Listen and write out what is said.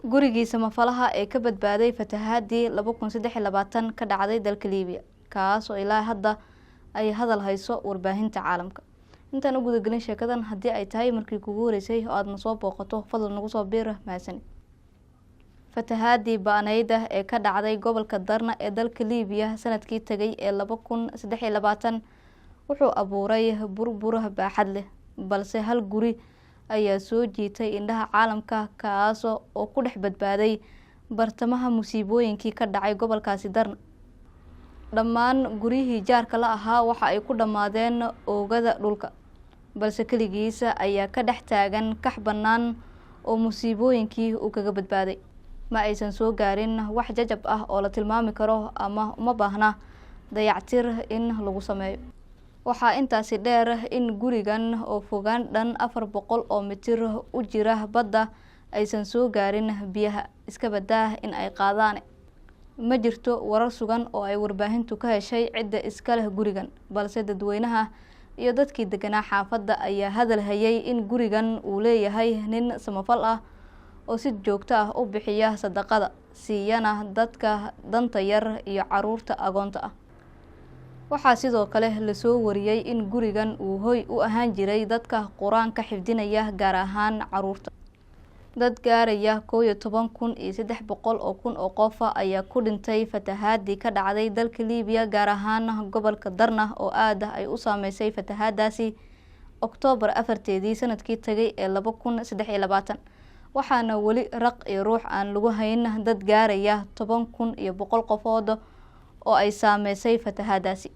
gurigiisa mafalaha ee ka badbaaday fatahaadii 2023 ka dhacday dalka Liibiya kaas oo ilaa hadda ay hadal hayso warbaahinta caalamka. intaan u guda galin sheekadan haddii ay tahay markii kugu horeysay oo aad na soo booqato fadlan nagu soo biir mahadsan. fatahaadii baanayda ee ka dhacday gobolka Darna ee dalka Liibiya sanadkii tagay ee 2023 wuxuu abuuray burbur baaxad leh, balse hal guri ayaa soo jiitay indhaha caalamka kaas oo ku dhex badbaaday bartamaha musiibooyinkii ka dhacay gobolkaasi Darna. dhammaan gurihii jaarka la ahaa waxa ay ku dhamaadeen oogada dhulka, balse kaligiisa ayaa ka dhex taagan kax bannaan oo musiibooyinkii uu kaga badbaaday. ma aysan soo gaarin wax jajab ah oo la tilmaami karo ama uma baahna dayactir in lagu sameeyo. waxaa intaasi dheer in gurigan oo fogaan dhan 400 oo mitir u jira badda aysan soo gaarin biyaha iska badaa in ay qaadaan. ma jirto warar sugan oo ay warbaahintu ka heshay cidda iska leh gurigan, balse dadweynaha iyo dadkii deganaa xaafadda ayaa hadal hayay in gurigan uu leeyahay nin samafal ah oo si joogto ah u bixiya sadaqada, siiyana dadka danta yar iyo caruurta agoonta ah. waxaa sidoo kale la soo wariyay in gurigan uu hoy u ahaan jiray dadka quraanka xifdinaya, gaar ahaan caruurta. dad gaaraya 11,300 oo qof ayaa ku dhintay fatahaadii ka dhacday dalka Liibiya, gaar ahaan gobolka Darna oo aad ay u saameysay fatahaadaasi Oktoobar 4 sanadkii tagay ee 2023. waxaana weli raq iyo ruux aan lagu hayn dad gaaraya 10,100 qofood oo ay saameysay fatahaadaasi.